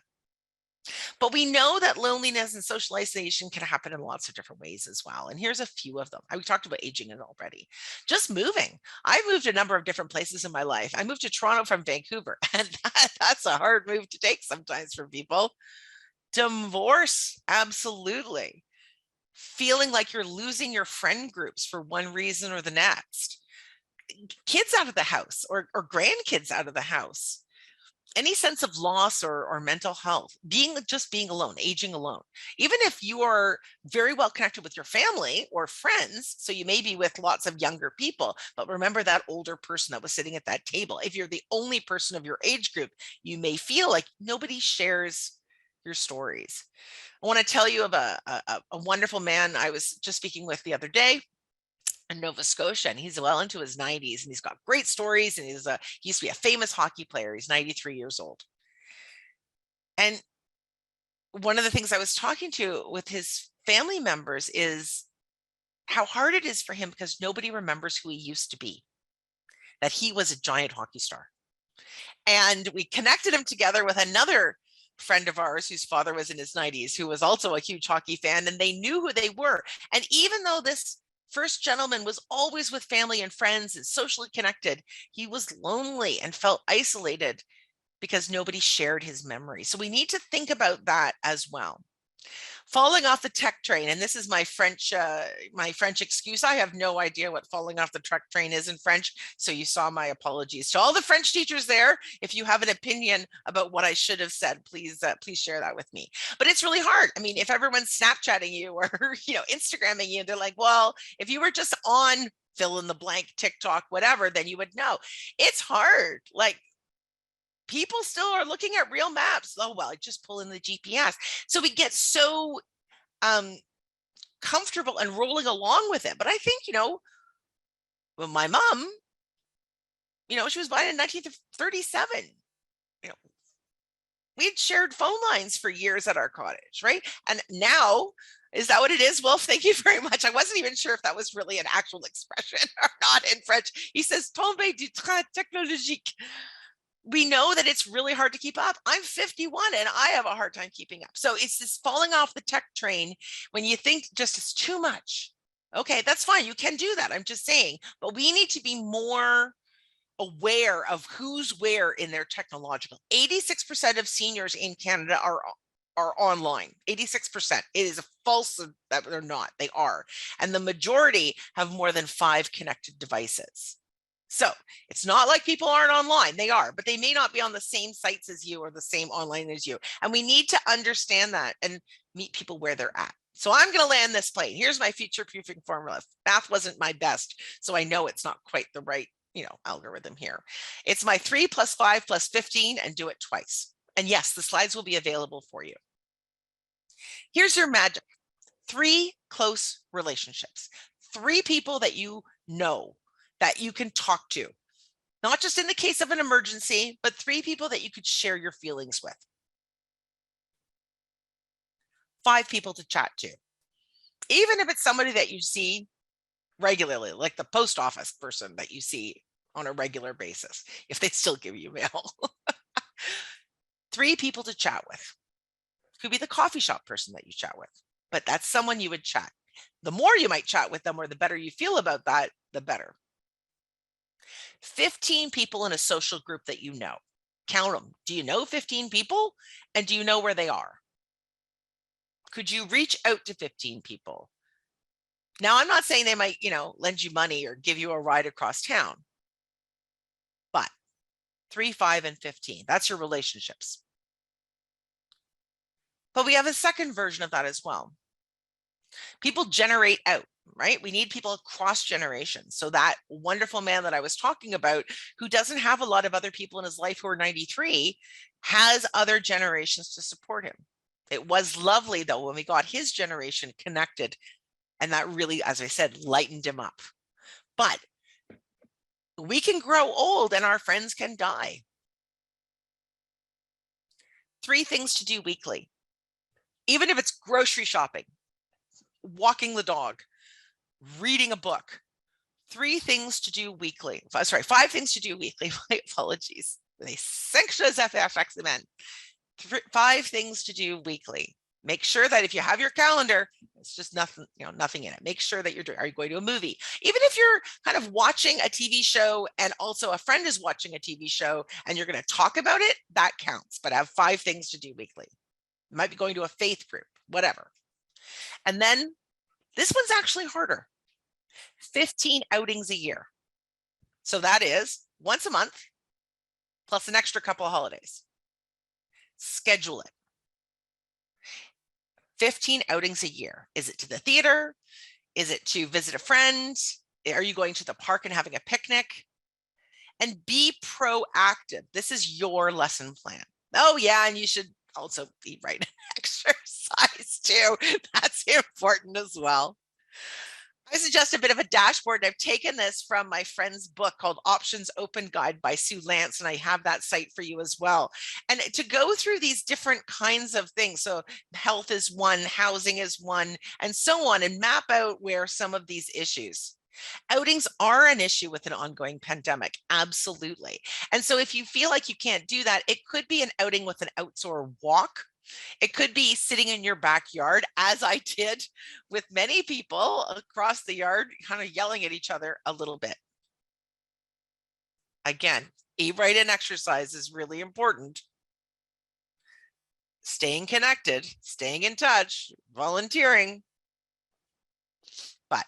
But we know that loneliness and social isolation can happen in lots of different ways as well. And here's a few of them. We talked about aging already. Just moving. I moved a number of different places in my life. I moved to Toronto from Vancouver, and that's a hard move to take sometimes for people. Divorce, absolutely. Feeling like you're losing your friend groups for one reason or the next. Kids out of the house or grandkids out of the house. Any sense of loss or mental health, being alone, aging alone, even if you are very well connected with your family or friends, so you may be with lots of younger people, but remember that older person that was sitting at that table. If you're the only person of your age group, you may feel like nobody shares your stories. I want to tell you of a wonderful man I was just speaking with the other day in Nova Scotia, and he's well into his 90s, and he's got great stories, and he used to be a famous hockey player. He's 93 years old. And one of the things I was talking to with his family members is how hard it is for him because nobody remembers who he used to be, that he was a giant hockey star. And we connected him together with another friend of ours whose father was in his 90s, who was also a huge hockey fan, and they knew who they were. And even though this first gentleman was always with family and friends and socially connected, he was lonely and felt isolated because nobody shared his memory. So we need to think about that as well. Falling off the tech train, and this is my French excuse. I have no idea what falling off the tech train is in French, so you saw my apologies to all the French teachers there. If you have an opinion about what I should have said, please share that with me. But it's really hard. I mean, if everyone's Snapchatting you or Instagramming you, they're like, well, if you were just on fill in the blank, TikTok, whatever, then you would know. It's hard. Like, people still are looking at real maps. Oh, well, I just pull in the GPS. So we get so comfortable and rolling along with it. But I think, when my mom, she was born in 1937, we had shared phone lines for years at our cottage, right? And now, is that what it is? Well, thank you very much. I wasn't even sure if that was really an actual expression or not in French. He says, tomber du train technologique. We know that it's really hard to keep up. I'm 51 and I have a hard time keeping up. So it's this falling off the tech train when you think just it's too much. Okay, that's fine. You can do that. I'm just saying, but we need to be more aware of who's where in their technological. 86% of seniors in Canada are online. 86%. It is a false that they're not. They are. And the majority have more than 5 connected devices. So it's not like people aren't online. They are, but they may not be on the same sites as you or the same online as you. And we need to understand that and meet people where they're at. So I'm going to land this plane. Here's my future proofing formula. Math wasn't my best, so I know it's not quite the right, algorithm here. It's my 3 + 5 + 15 and do it twice. And yes, the slides will be available for you. Here's your magic. 3 close relationships. 3 people that you know, that you can talk to, not just in the case of an emergency, but 3 people that you could share your feelings with. 5 people to chat to, even if it's somebody that you see regularly, like the post office person that you see on a regular basis, if they still give you mail. 3 people to chat with. Could be the coffee shop person that you chat with, but that's someone you would chat. The more you might chat with them or the better you feel about that, the better. 15 people in a social group that you know. Count them. Do you know 15 people? And do you know where they are? Could you reach out to 15 people? Now, I'm not saying they might, lend you money or give you a ride across town. But 3, 5, and 15, that's your relationships. But we have a second version of that as well. People generate out. Right? We need people across generations. So that wonderful man that I was talking about, who doesn't have a lot of other people in his life who are 93, has other generations to support him. It was lovely, though, when we got his generation connected, and that really, as I said, lightened him up. But we can grow old and our friends can die. 3 things to do weekly, even if it's grocery shopping, walking the dog, reading a book. 3 things to do weekly. Sorry, 5 things to do weekly. My apologies. 5 things to do weekly. Make sure that if you have your calendar, it's just nothing, nothing in it. Make sure that you're doing, are you going to a movie? Even if you're kind of watching a TV show and also a friend is watching a TV show and you're going to talk about it, that counts. But have 5 things to do weekly. You might be going to a faith group, whatever. And then this one's actually harder. 15 outings a year. So that is once a month plus an extra couple of holidays. Schedule it. 15 outings a year. Is it to the theater? Is it to visit a friend? Are you going to the park and having a picnic? And be proactive. This is your lesson plan. Oh yeah, and you should also be right exercise too. That's important as well. I suggest a bit of a dashboard. I've taken this from my friend's book called Options Open Guide by Sue Lance, and I have that site for you as well. And to go through these different kinds of things, so health is one, housing is one, and so on, and map out where some of these issues. Outings are an issue with an ongoing pandemic, absolutely. And so if you feel like you can't do that, it could be an outing with an outdoor walk. It could be sitting in your backyard, as I did with many people across the yard, kind of yelling at each other a little bit. Again, eat right and exercise is really important. Staying connected, staying in touch, volunteering, but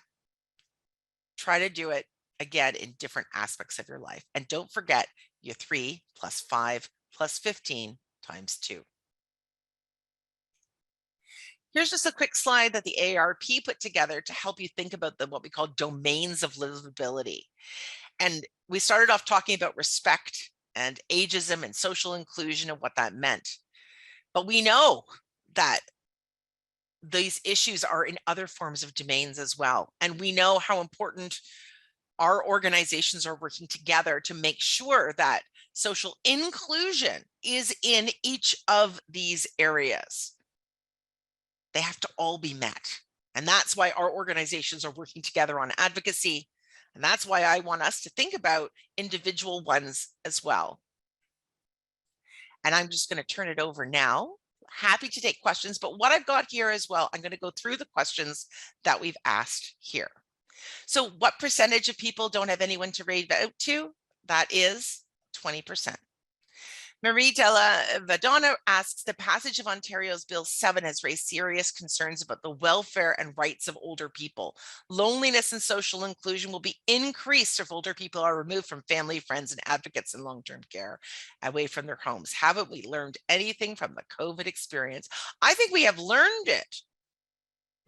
try to do it again in different aspects of your life. And don't forget your 3 plus 5 plus 15 times 2. Here's just a quick slide that the AARP put together to help you think about what we call domains of livability. And we started off talking about respect and ageism and social inclusion and what that meant. But we know that these issues are in other forms of domains as well. And we know how important our organizations are working together to make sure that social inclusion is in each of these areas. They have to all be met. And that's why our organizations are working together on advocacy. And that's why I want us to think about individual ones as well. And I'm just going to turn it over now. Happy to take questions, but what I've got here as well, I'm going to go through the questions that we've asked here. So what percentage of people don't have anyone to read out to? That is 20%. Marie Della Vadonna asks, the passage of Ontario's Bill 7 has raised serious concerns about the welfare and rights of older people. Loneliness and social inclusion will be increased if older people are removed from family, friends, and advocates in long-term care away from their homes. Haven't we learned anything from the COVID experience? I think we have learned it,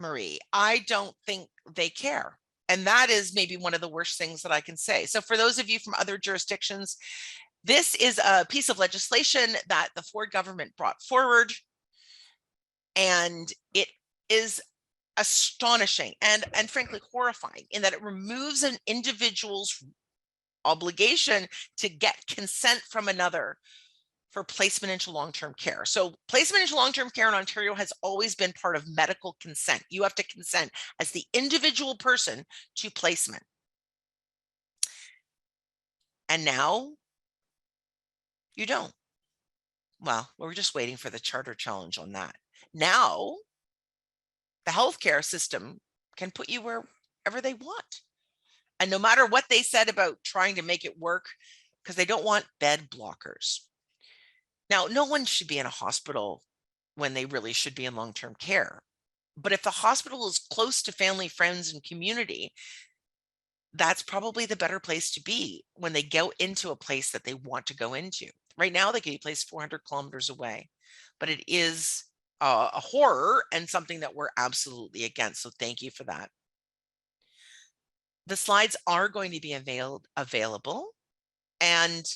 Marie. I don't think they care. And that is maybe one of the worst things that I can say. So for those of you from other jurisdictions, this is a piece of legislation that the Ford government brought forward, and it is astonishing and frankly horrifying in that it removes an individual's obligation to get consent from another for placement into long-term care. So placement into long-term care in Ontario has always been part of medical consent. You have to consent as the individual person to placement. And now you don't. Well, we're just waiting for the charter challenge on that. Now, the healthcare system can put you wherever they want. And no matter what they said about trying to make it work, because they don't want bed blockers. Now, no one should be in a hospital when they really should be in long-term care. But if the hospital is close to family, friends, and community, that's probably the better place to be when they go into a place that they want to go into. Right now, they can be placed 400 kilometers away, but it is a horror and something that we're absolutely against. So thank you for that. The slides are going to be available. And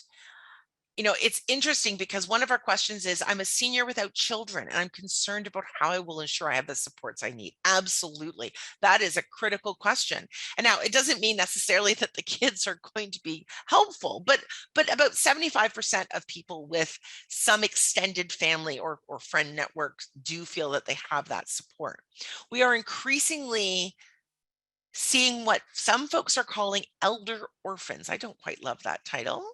you know, it's interesting because one of our questions is, I'm a senior without children and I'm concerned about how I will ensure I have the supports I need. Absolutely. That is a critical question. And now it doesn't mean necessarily that the kids are going to be helpful, but about 75% of people with some extended family or friend networks do feel that they have that support. We are increasingly seeing what some folks are calling elder orphans. I don't quite love that title.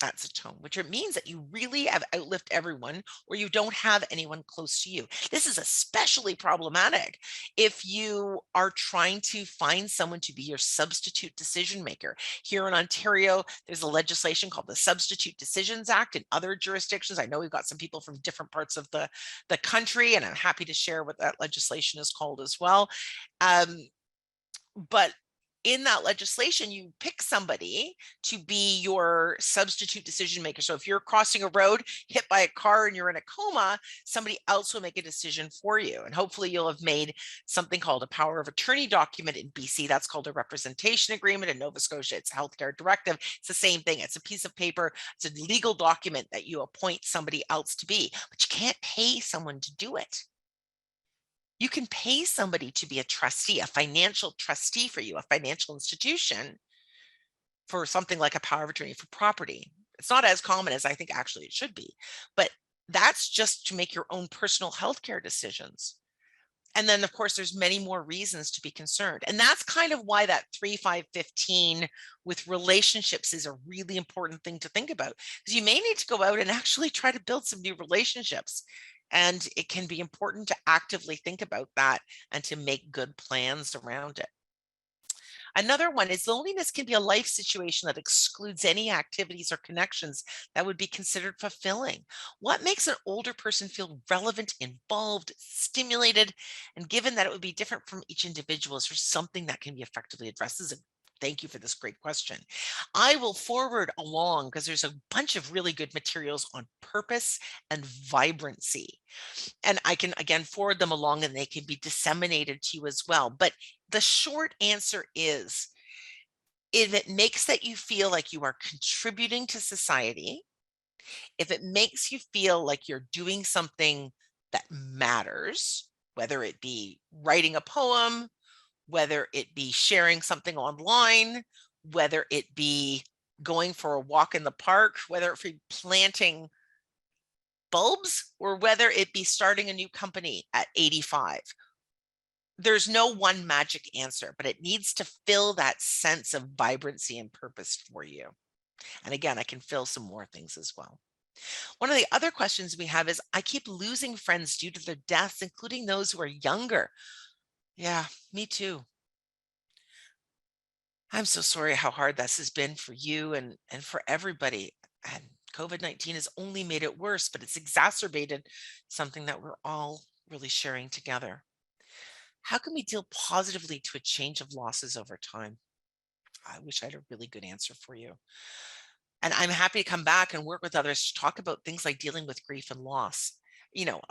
That's a tone, which it means that you really have outlived everyone or you don't have anyone close to you. This is especially problematic if you are trying to find someone to be your substitute decision maker. Here in Ontario, there's a legislation called the Substitute Decisions Act. In other jurisdictions, I know we've got some people from different parts of the country, and I'm happy to share what that legislation is called as well. But in that legislation, you pick somebody to be your substitute decision maker. So if you're crossing a road, hit by a car, and you're in a coma, somebody else will make a decision for you. And hopefully you'll have made something called a power of attorney document in BC. That's called a representation agreement. In Nova Scotia, it's a healthcare directive. It's the same thing. It's a piece of paper. It's a legal document that you appoint somebody else to be, but you can't pay someone to do it. You can pay somebody to be a trustee, a financial trustee for you, a financial institution, for something like a power of attorney for property. It's not as common as I think actually it should be, but that's just to make your own personal healthcare decisions. And then, of course, there's many more reasons to be concerned. And that's kind of why that 3, 5, 15 with relationships is a really important thing to think about, because you may need to go out and actually try to build some new relationships. And it can be important to actively think about that and to make good plans around it. Another one is loneliness can be a life situation that excludes any activities or connections that would be considered fulfilling. What makes an older person feel relevant, involved, stimulated, and given that it would be different from each individual, is there something that can be effectively addressed? Thank you for this great question. I will forward along, because there's a bunch of really good materials on purpose and vibrancy. And I can, again, forward them along and they can be disseminated to you as well. But the short answer is, if it makes that you feel like you are contributing to society, if it makes you feel like you're doing something that matters, whether it be writing a poem, whether it be sharing something online, whether it be going for a walk in the park, whether it be planting bulbs, or whether it be starting a new company at 85. There's no one magic answer, but it needs to fill that sense of vibrancy and purpose for you. And again, I can fill some more things as well. One of the other questions we have is, I keep losing friends due to their deaths, including those who are younger. Yeah, me too. I'm so sorry how hard this has been for you and for everybody. And COVID-19 has only made it worse, but it's exacerbated something that we're all really sharing together. How can we deal positively to a change of losses over time? I wish I had a really good answer for you. And I'm happy to come back and work with others to talk about things like dealing with grief and loss.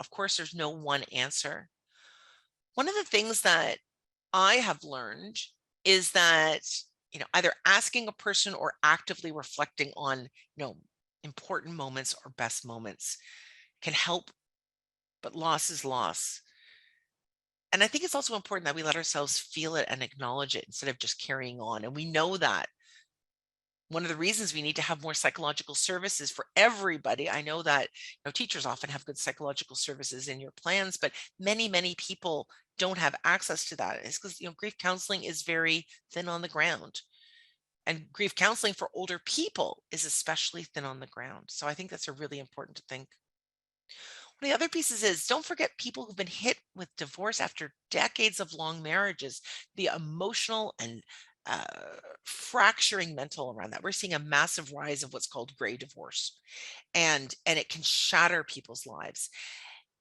Of course, there's no one answer. One of the things that I have learned is that, either asking a person or actively reflecting on, important moments or best moments can help, but loss is loss. And I think it's also important that we let ourselves feel it and acknowledge it instead of just carrying on. And we know that one of the reasons we need to have more psychological services for everybody. I know that teachers often have good psychological services in your plans, but many, many people don't have access to that. It's because grief counseling is very thin on the ground. And grief counseling for older people is especially thin on the ground. So I think that's a really important to think. One of the other pieces is, don't forget people who've been hit with divorce after decades of long marriages, the emotional and uh, fracturing mental around that. We're seeing a massive rise of what's called gray divorce, and it can shatter people's lives.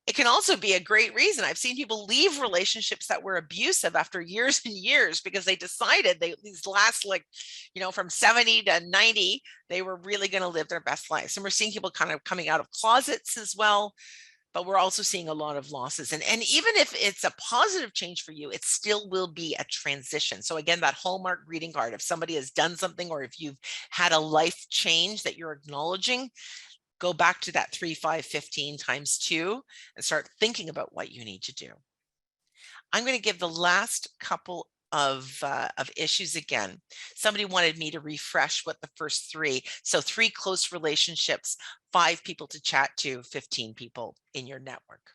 It can also be a great reason. I've seen people leave relationships that were abusive after years and years because they decided these last, from 70 to 90, they were really going to live their best lives. And we're seeing people kind of coming out of closets as well. But we're also seeing a lot of losses. And even if it's a positive change for you, it still will be a transition. So again, that Hallmark greeting card, if somebody has done something or if you've had a life change that you're acknowledging, go back to that 3, 5, 15 times 2 and start thinking about what you need to do. I'm going to give the last couple of issues again. Somebody wanted me to refresh what the first 3. So 3 close relationships, 5 people to chat to, 15 people in your network.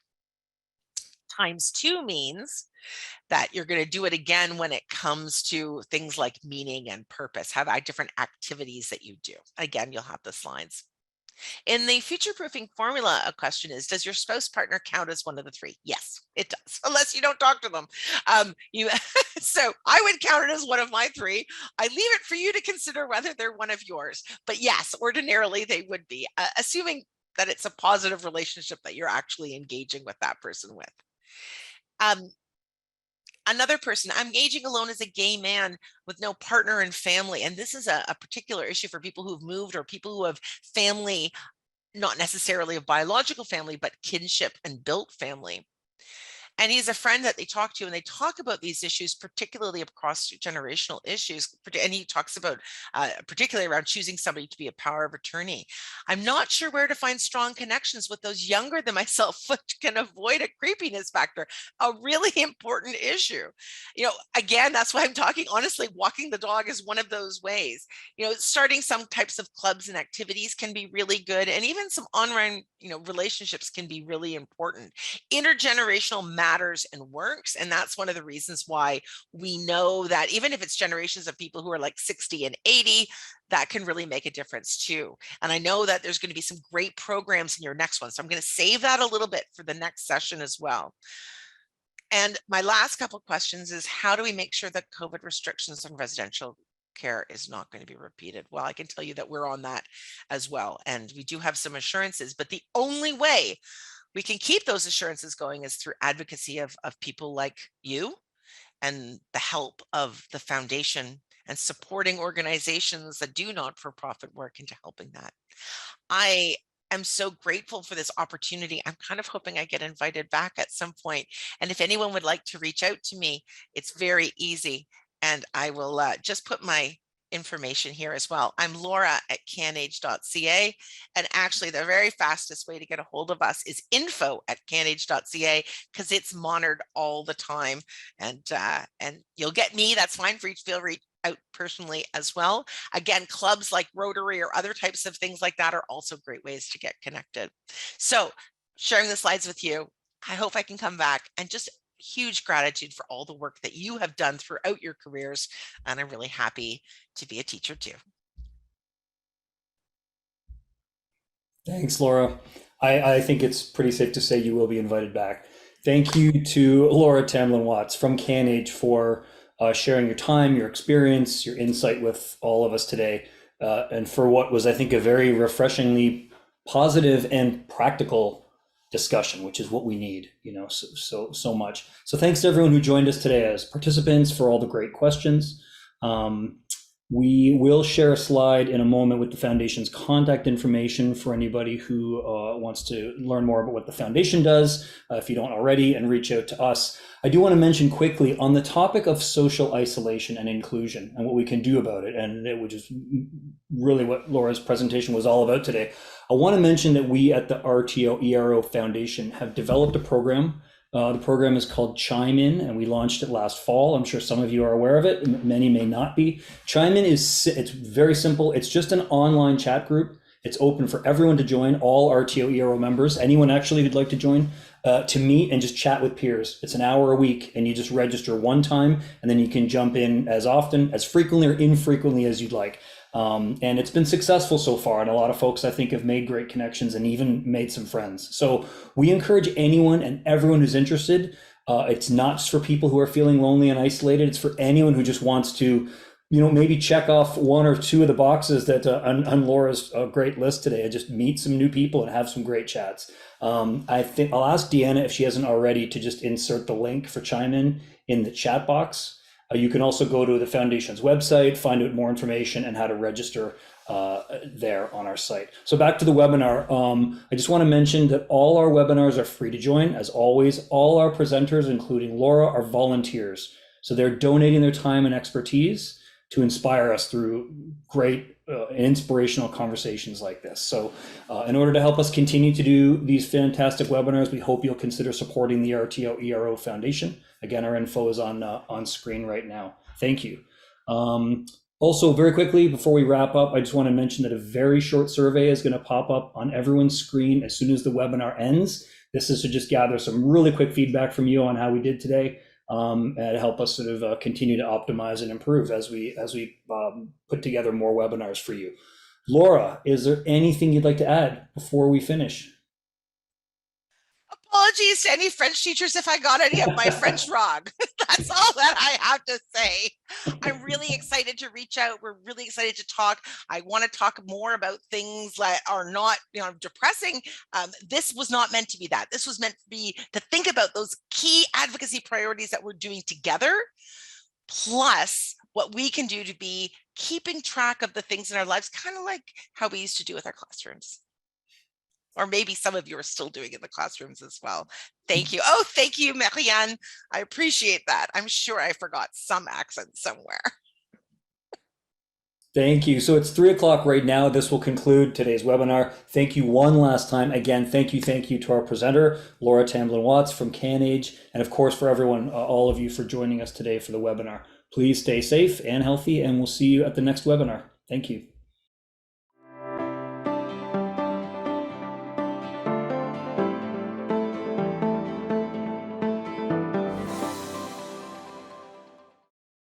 Times 2 means that you're going to do it again when it comes to things like meaning and purpose. Have different activities that you do. Again, you'll have the slides. In the future-proofing formula, a question is, does your spouse partner count as one of the 3? Yes, it does, unless you don't talk to them. So I would count it as one of my 3. I leave it for you to consider whether they're one of yours. But yes, ordinarily they would be, assuming that it's a positive relationship that you're actually engaging with that person with. Another person, I'm engaging alone as a gay man with no partner and family. And this is a particular issue for people who've moved or people who have family, not necessarily a biological family, but kinship and built family. And he's a friend that they talk to, and they talk about these issues, particularly across generational issues. And he talks about particularly around choosing somebody to be a power of attorney. I'm not sure where to find strong connections with those younger than myself, which can avoid a creepiness factor, a really important issue. Again, that's why I'm talking honestly, walking the dog is one of those ways. Starting some types of clubs and activities can be really good. And even some online, relationships can be really important. Intergenerational matters and works. And that's one of the reasons why we know that even if it's generations of people who are like 60 and 80, that can really make a difference too. And I know that there's going to be some great programs in your next one. So I'm going to save that a little bit for the next session as well. And my last couple of questions is, how do we make sure that COVID restrictions on residential care is not going to be repeated? Well, I can tell you that we're on that as well. And we do have some assurances, but the only way we can keep those assurances going is through advocacy of people like you and the help of the foundation and supporting organizations that do not-for-profit work into helping that. I am so grateful for this opportunity. I'm kind of hoping I get invited back at some point. And if anyone would like to reach out to me, it's very easy. And I will just put my information here as well. I'm Laura at canage.ca. And actually, the very fastest way to get a hold of us is info@canage.ca, because it's monitored all the time. And you'll get me. That's fine. Feel free out personally as well. Again, clubs like Rotary or other types of things like that are also great ways to get connected. So sharing the slides with you, I hope I can come back, and just huge gratitude for all the work that you have done throughout your careers. And I'm really happy to be a teacher too.
Thanks, Laura. I think it's pretty safe to say you will be invited back. Thank you to Laura Tamblyn Watts from CanAge for sharing your time, your experience, your insight with all of us today, and for what was, I think, a very refreshingly positive and practical discussion, which is what we need, so much. So thanks to everyone who joined us today as participants for all the great questions. We will share a slide in a moment with the Foundation's contact information for anybody who wants to learn more about what the Foundation does, if you don't already, and reach out to us. I do want to mention quickly on the topic of social isolation and inclusion and what we can do about it, and which is really what Laura's presentation was all about today. I want to mention that we at the RTOERO Foundation have developed a program. The program is called Chime In, and we launched it last fall. I'm sure some of you are aware of it. Many may not be. Chime In it's very simple. It's just an online chat group. It's open for everyone to join, all RTOERO members, anyone actually who'd like to join, to meet and just chat with peers. It's an hour a week, and you just register one time, and then you can jump in as often, as frequently or infrequently as you'd like. And it's been successful so far, and a lot of folks, I think, have made great connections and even made some friends. So we encourage anyone and everyone who's interested. It's not just for people who are feeling lonely and isolated. It's for anyone who just wants to, maybe check off one or two of the boxes that on Laura's great list today, and just meet some new people and have some great chats. I think I'll ask Deanna, if she hasn't already, to just insert the link for Chime in the chat box. You can also go to the Foundation's website, find out more information and how to register there on our site. So back to the webinar. I just want to mention that all our webinars are free to join. As always, all our presenters, including Laura, are volunteers. So they're donating their time and expertise to inspire us through great and inspirational conversations like this. So in order to help us continue to do these fantastic webinars, we hope you'll consider supporting the RTOERO Foundation. Again, our info is on screen right now. Thank you. Also, very quickly, before we wrap up, I just want to mention that a very short survey is going to pop up on everyone's screen as soon as the webinar ends. This is to just gather some really quick feedback from you on how we did today, and help us sort of continue to optimize and improve as we put together more webinars for you. Laura, is there anything you'd like to add before we finish?
Apologies to any French teachers if I got any of my French wrong. That's all that I have to say. I'm really excited to reach out. We're really excited to talk. I want to talk more about things that are not, depressing. This was not meant to be that. This was meant to be to think about those key advocacy priorities that we're doing together, plus what we can do to be keeping track of the things in our lives, kind of like how we used to do with our classrooms. Or maybe some of you are still doing it in the classrooms as well. Thank you. Oh, thank you, Marianne. I appreciate that. I'm sure I forgot some accent somewhere.
Thank you. So it's 3 o'clock right now. This will conclude today's webinar. Thank you one last time. Again, thank you to our presenter, Laura Tamblyn Watts from CanAge, and of course for everyone, all of you, for joining us today for the webinar. Please stay safe and healthy, and we'll see you at the next webinar. Thank you.